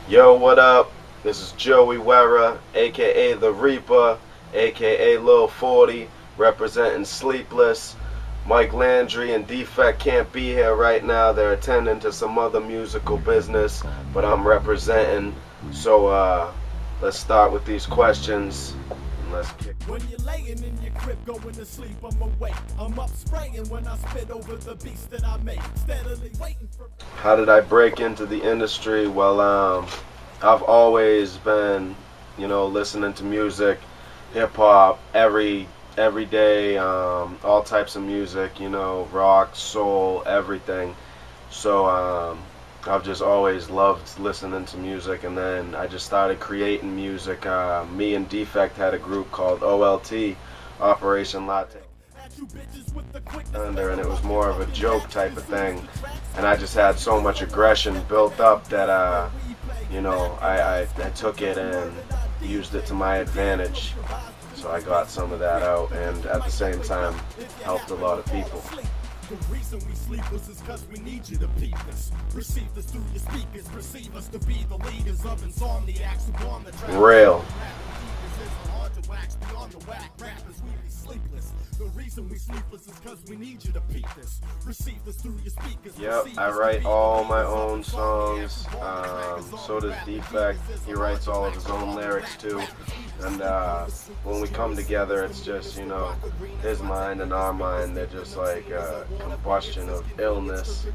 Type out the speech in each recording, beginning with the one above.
Yo, what up? This is Joey Wera, aka The Reaper, aka Lil 40, representing Sleepless. Mike Landry and Defect can't be here right now. They're attending to some other musical business, but I'm representing. So let's start with these questions. Let's kick. When you're laying in your crib going to sleep, I'm awake. I'm up spraying when I spit over the beats that I make. Steadily waiting for. How did I break into the industry? Well, I've always been, listening to music, hip hop, every day, all types of music, rock, soul, everything. So I've just always loved listening to music, and then I just started creating music. Me and Defect had a group called OLT, Operation Latte, and it was more of a joke type of thing, and I just had so much aggression built up that I took it and used it to my advantage. So I got some of that out, and at the same time helped a lot of people. The reason we sleepless is cause we need you to peep this. Receive this through your speakers. Receive us to be the leaders of insomniacs who on the track. Real. The reason we sleepless is cause we need you to peep this. Receive this through your speakers. Yep, I write all my own songs. So does Defect. He writes all of his own lyrics too. And when we come together, it's just, his mind and our mind. They're just like a combustion of illness.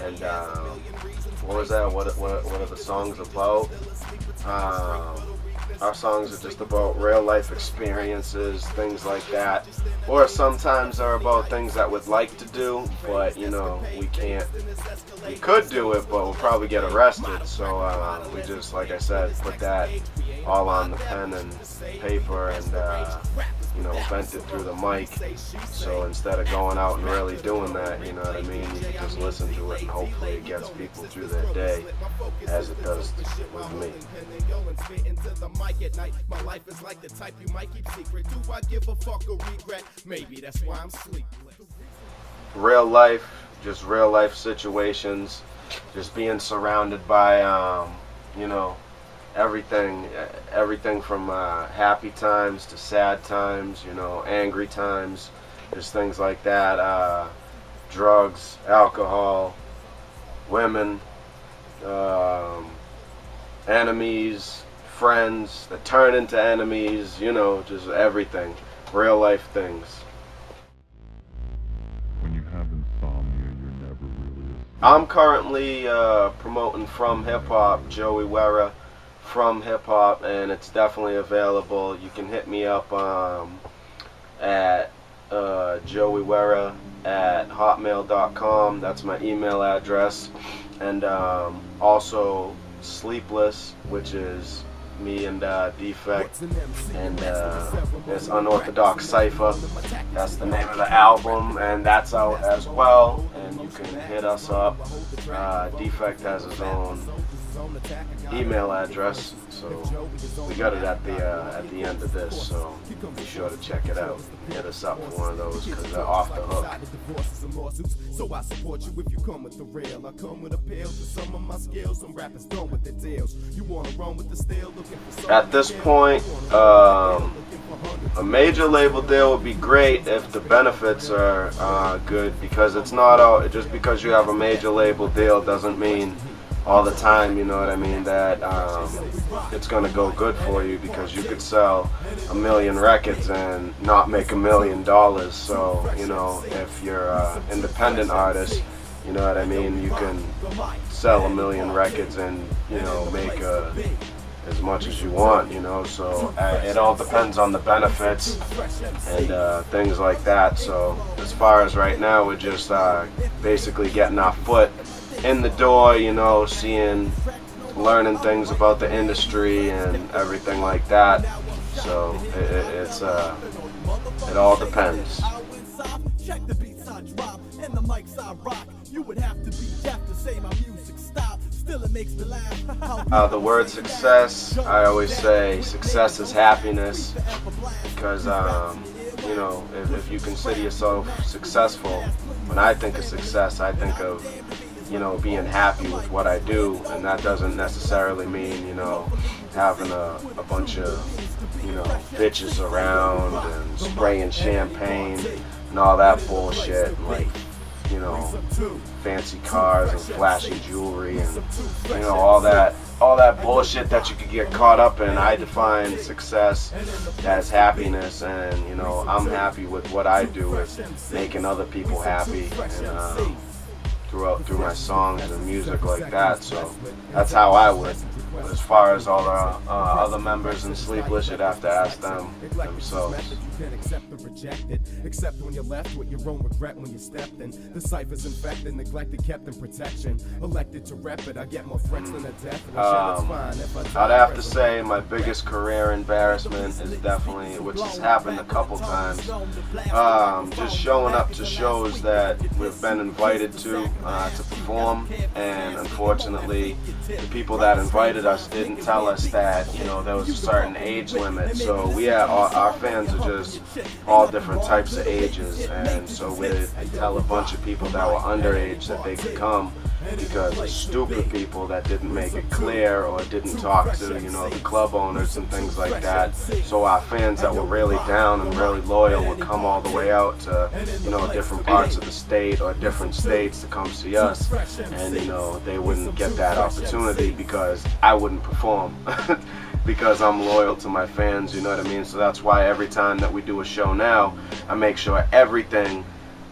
And what was that? What are the songs about? Our songs are just about real life experiences, things like that. Or sometimes they're about things that we'd like to do, but we can't. We could do it, but we'll probably get arrested. So we just, like I said, put that all on the pen and paper and vent it through the mic. So instead of going out and really doing that, you know what I mean, you can just listen to it and hopefully it gets people through their day as it does with me. My life is like the type you might keep secret. Do I give a fuck or regret? Maybe that's why I'm sleepless. Real life, just real life situations, just being surrounded by everything from happy times to sad times, angry times, just things like that. Drugs, alcohol, women, enemies, friends that turn into enemies, just everything, real life things. When you have insomnia, you're never really asleep. I'm currently promoting From Hip Hop, Joey Wera, From Hip Hop, and it's definitely available. You can hit me up at joeywera@hotmail.com. That's my email address. And also Sleepless, which is me and Defect, and this Unorthodox Cypher. That's the name of the album, and that's out as well. And you can hit us up. Defect has his own email address, so we got it at the end of this, so be sure to check it out. Hit us up for one of those, because they're off the hook. So I support you if you come with the real. I come with appeal to some of my skills. Some rappers done with the deals. You wanna run with the steel, looking for. At this point, a major label deal would be great if the benefits are good, because it's not all, just because you have a major label deal doesn't mean all the time, you know what I mean, that it's gonna go good for you, because you could sell 1 million records and not make $1 million. So if you're an independent artist, you know what I mean, you can sell 1 million records and make as much as you want, so it all depends on the benefits and things like that. So as far as right now, we're just basically getting our foot in the door, learning things about the industry and everything like that. So it all depends. Check the beats I drop and the mics I rock. You would have to be deaf to say my music stop. Still it makes me laugh. The word success, I always say success is happiness, because if you consider yourself successful, when I think of success, I think of you know, being happy with what I do, and that doesn't necessarily mean, you know, having a bunch of, you know, bitches around and spraying champagne and all that bullshit, and like, you know, fancy cars and flashy jewelry and, you know, all that bullshit that you could get caught up in. I define success as happiness, and, you know, I'm happy with what I do, is making other people happy, and through my songs and music like that. So that's how I would. As far as all the other members in Sleepless, you'd have to ask them themselves. You can accept or reject it, except when you're left with your own regret when you stepped in. The ciphers infected, neglected, kept in protection. Elected to rep it, I get more threats than a death. I'd have to say my biggest career embarrassment is definitely, which has happened a couple times, just showing up to shows that we've been invited to perform, and unfortunately the people that invited us didn't tell us that, you know, there was a certain age limit. So we had our fans are just all different types of ages, and so we'd tell a bunch of people that were underage that they could come, because of stupid people that didn't make it clear or didn't talk to, you know, the club owners and things like that. So our fans that were really down and really loyal would come all the way out to, you know, different parts of the state or different states to come see us, and, you know, they wouldn't get that opportunity because I wouldn't perform. Because I'm loyal to my fans, you know what I mean? So that's why every time that we do a show now, I make sure everything,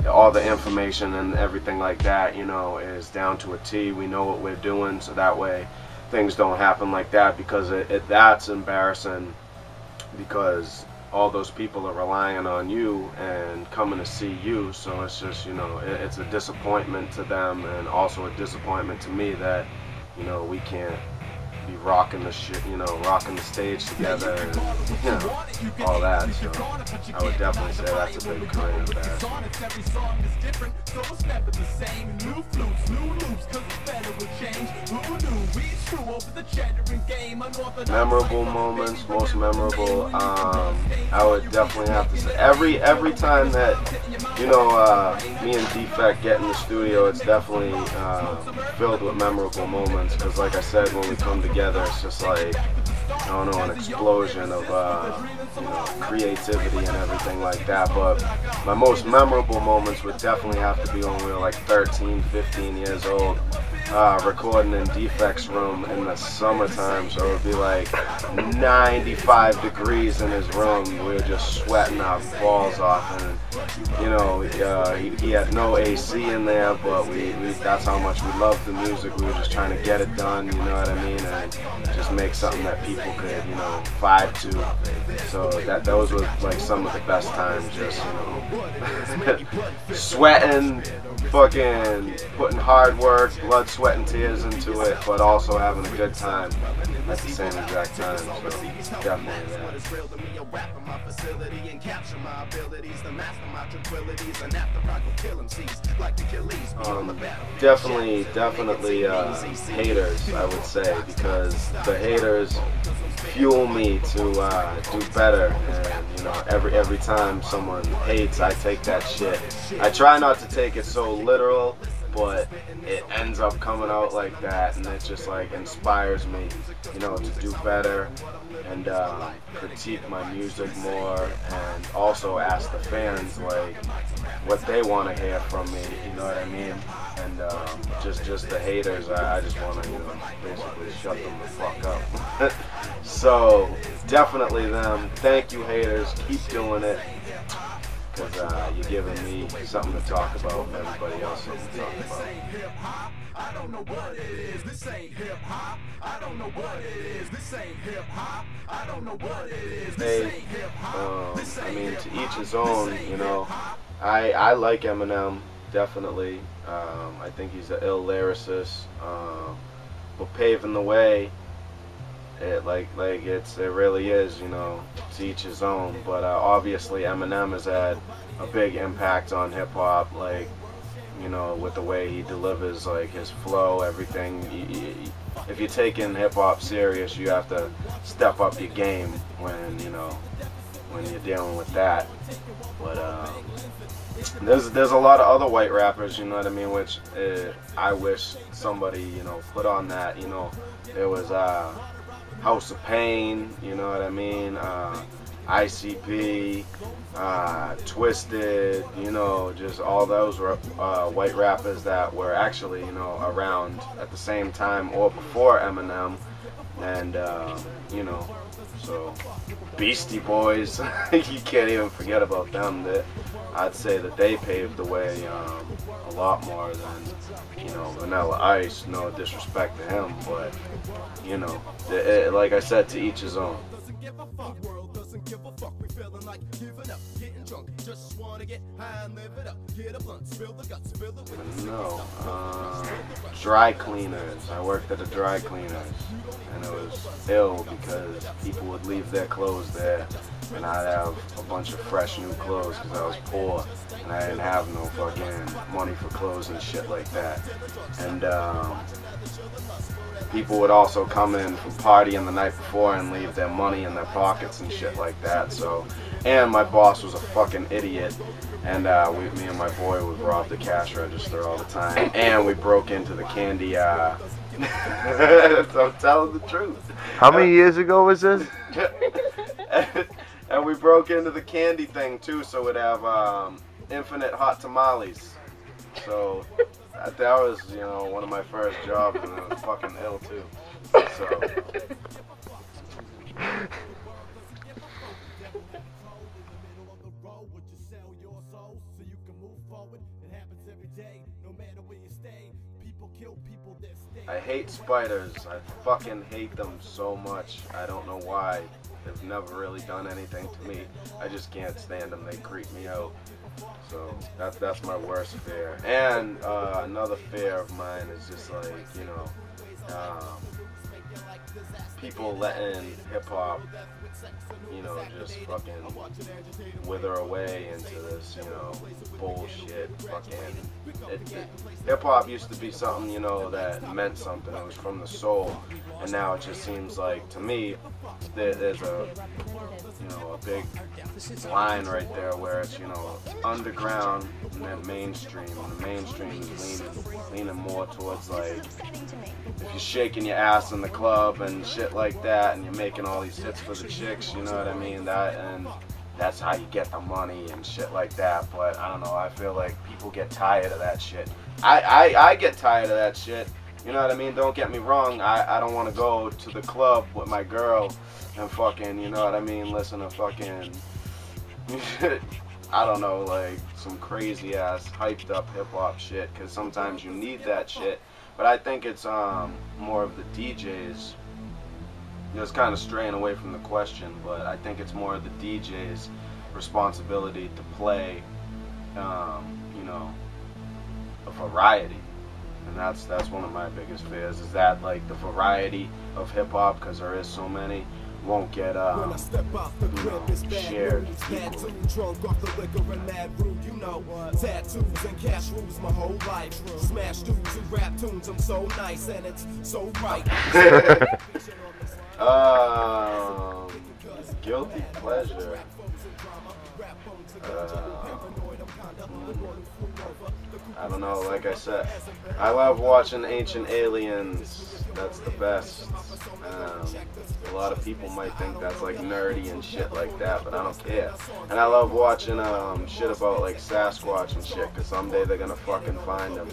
all the information and everything like that, you know, is down to a T. We know what we're doing, so that way things don't happen like that, because that's embarrassing, because all those people are relying on you and coming to see you. So it's just, you know, it's a disappointment to them, and also a disappointment to me that, you know, we can't be rocking the shit, you know, rocking the stage together, and, you know, all that. So I would definitely say that's a big career embarrassment. Memorable moments, most memorable, I would definitely have to say every time that, you know, me and Defect get in the studio, it's definitely filled with memorable moments, because like I said, when we come together, it's just like, I don't know, an explosion of you know, creativity and everything like that. But my most memorable moments would definitely have to be when we were like 13, 15 years old, recording in Defect's room in the summertime. So it would be like 95 degrees in his room. We were just sweating our balls off, and, you know, he had no AC in there, but that's how much we loved the music. We were just trying to get it done, you know what I mean, and just make something that people could, you know, vibe to. So those were like some of the best times, just, you know, sweating, fucking putting hard work, blood, sweat, and tears into it, but also having a good time at the same exact time. So definitely that. Definitely haters, I would say, because the haters fuel me to do better, and, you know, every time someone hates, I take that shit. I try not to take it so literal, but it ends up coming out like that, and it just like inspires me, you know, to do better and critique my music more, and also ask the fans like what they want to hear from me, you know what I mean? And just the haters, I just want to, you know, basically shut them the fuck up. So definitely them. Thank you, haters. Keep doing it, because you're giving me something to talk about, and everybody else something to talk about. I don't know what it is, this ain't hip hop. I don't know what it is, this ain't hip hop. I don't know what it is, this ain't hip hop. I mean, to each his own, you know. I like Eminem, definitely. I think he's an ill lyricist. But paving the way, it really is, you know, to each his own. But obviously Eminem has had a big impact on hip hop, like, you know, with the way he delivers, like his flow, everything. If you're taking hip hop serious, you have to step up your game when, you know, when you're dealing with that. But there's a lot of other white rappers, you know what I mean, which I wish somebody, you know, put on that. You know, there was House of Pain, you know what I mean, ICP, Twisted, you know, just all those were white rappers that were actually, you know, around at the same time or before Eminem. And you know, so Beastie Boys, you can't even forget about them. That I'd say that they paved the way a lot more than, you know, Vanilla Ice. No disrespect to him, but you know, like I said, to each his own. No, dry cleaners. I worked at a dry cleaners, and it was ill because people would leave their clothes there, and I'd have a bunch of fresh new clothes because I was poor and I didn't have no fucking money for clothes and shit like that. And people would also come in from partying the night before and leave their money in their pockets and shit like that. So, and my boss was a fucking idiot, and me and my boy would rob the cash register all the time, and we broke into the candy. I'm telling the truth. How many years ago was this? And we broke into the candy thing too, so we'd have infinite hot tamales. So that was, you know, one of my first jobs, and it was fucking ill too. So. I hate spiders. I fucking hate them so much. I don't know why. They've never really done anything to me. I just can't stand them. They creep me out. So that's my worst fear. And another fear of mine is just like, you know, people letting hip hop, you know, just fucking wither away into this, you know, bullshit. Fucking hip hop used to be something, you know, that meant something. It was from the soul, and now it just seems like, to me, there's a, you know, a big line right there where it's, you know, underground and then mainstream, and the mainstream is leaning more towards, like, if you're shaking your ass in the club and shit like that, and you're making all these hits for the chicks, you know what I mean, that's how you get the money and shit like that. But I don't know, I feel like people get tired of that shit. I get tired of that shit, you know what I mean? Don't get me wrong, I don't want to go to the club with my girl and fucking, you know what I mean, listen to fucking I don't know, like some crazy ass hyped up hip hop shit, because sometimes you need that shit. But I think it's more of the DJs. You know, it's kind of straying away from the question, but I think it's more of the DJ's responsibility to play, you know, a variety. And that's one of my biggest fears, is that, like, the variety of hip hop, because there is so many, won't get shared equally. Drunk off the liquor and mad rude, you know. Tattoos and cash rules my whole life. Smash dudes who rap tunes, I'm so nice and it's so right. Guilty pleasure. I don't know, like I said, I love watching Ancient Aliens. That's the best. A lot of people might think that's like nerdy and shit like that, but I don't care. And I love watching shit about like Sasquatch and shit, because someday they're gonna fucking find him,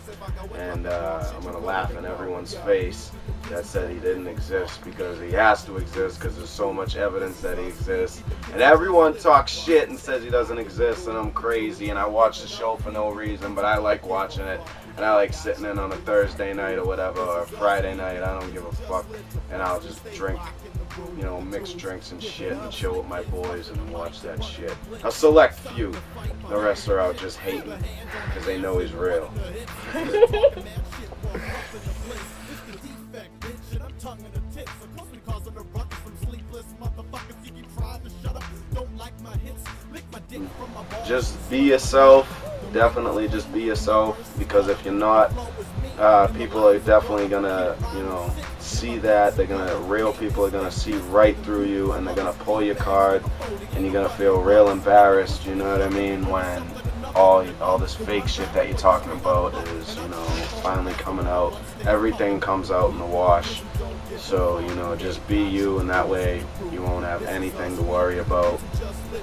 and I'm gonna laugh in everyone's face that said he didn't exist, because he has to exist, because there's so much evidence that he exists. And everyone talks shit and says he doesn't exist, and I'm crazy, and I watch the show for no reason, but I like watching it. And I like sitting in on a Thursday night or whatever, or a Friday night, I don't give a fuck, and I'll just drink, you know, mixed drinks and shit, and chill with my boys and watch that shit. A select few. The rest are out just hating, because they know he's real. Just be yourself. Definitely just be yourself, because if you're not, people are definitely gonna, you know, see that. Real people are gonna see right through you, and they're gonna pull your card, and you're gonna feel real embarrassed, you know what I mean, when all this fake shit that you're talking about is, you know, finally coming out. Everything comes out in the wash. So, you know, just be you, and that way you won't have anything to worry about.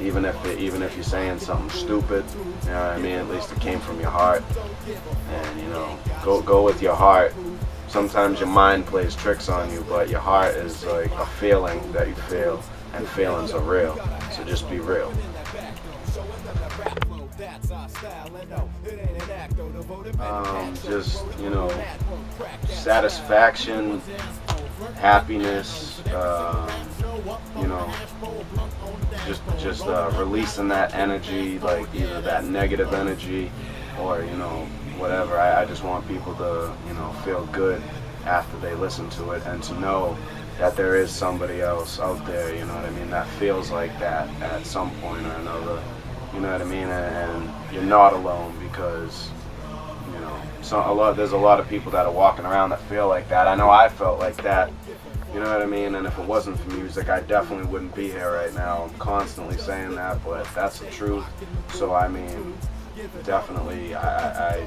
Even if you're saying something stupid, you know what I mean, at least it came from your heart. And, you know, go with your heart. Sometimes your mind plays tricks on you, but your heart is like a feeling that you feel, and feelings are real. So just be real. Just, you know, satisfaction, happiness, you know, just releasing that energy, like either that negative energy or, you know, whatever. I just want people to, you know, feel good after they listen to it, and to know that there is somebody else out there, you know what I mean, that feels like that at some point or another, you know what I mean, and you're not alone, because, you know, there's a lot of people that are walking around that feel like that. I know I felt like that, you know what I mean, and if it wasn't for music, I definitely wouldn't be here right now. I'm constantly saying that, but that's the truth. So, I mean, definitely, I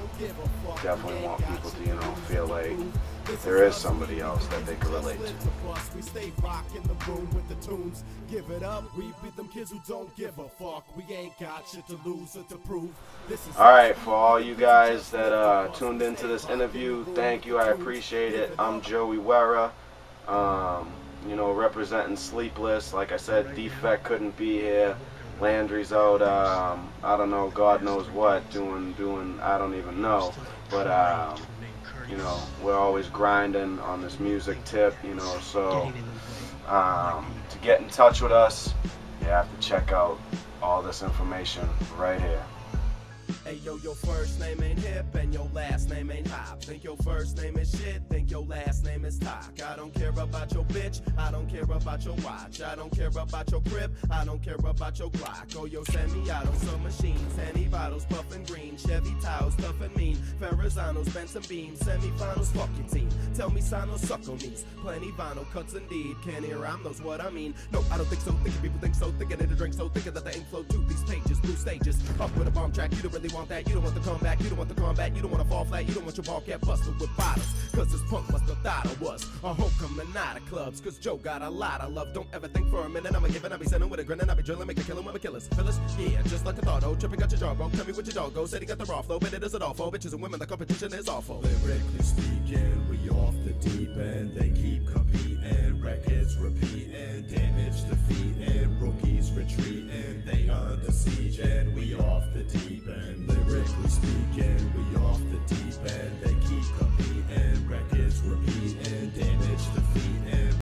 definitely want people to, you know, feel like there is somebody else that they can relate to. We stay rocking the room with the tunes. Give it up, we beat them kids who don't give a fuck. We ain't got shit to lose or to prove. Alright, for all you guys that tuned into this interview, thank you, I appreciate it. I'm Joey Wera, you know, representing Sleepless. Like I said, Defect couldn't be here. Landry's out, I don't know, God knows what, doing, I don't even know. But, you know, we're always grinding on this music tip, you know, so to get in touch with us, you have to check out all this information right here. Hey yo, your first name ain't hip and your last name ain't hop. Think your first name is shit, think your last name is talk. I don't care about your bitch, I don't care about your watch. I don't care about your crib, I don't care about your Glock. Oh, your semi-auto, some machines, Henny bottles, puffin' green, Chevy towels, tough and mean, Ferrazanos, Benson beams, semi-finals, fuck your team. Tell me Sano suck on these, plenty vinyl cuts indeed. Can't hear rhyme knows what I mean. No, I don't think so, thinking people think so, thinking that the drink so, thinking that the ink flow to these pages, blue stages, up with a bomb track. You don't really want that, you don't want the comeback, you don't want the combat, you don't want to fall flat, you don't want your ball get busted with bottles. Cause this punk must have thought I was a homecoming out of clubs. Cause Joe got a lot of love, don't ever think for a minute I'ma give it, I'll be sending with a grin, and I'll be drilling, make a killing with my killers. Phyllis, yeah, just like I thought, oh, tripping got your jaw broke, tell me what your dog goes, said he got the raw flow, but it isn't awful, bitches and women, the competition is awful. Lyrically speaking, we off the deep end, they keep competing, records repeating, damage defeating, rookies retreating, they under siege, and we off the deep end. Lyrically speaking, we off the deep end, they keep competing.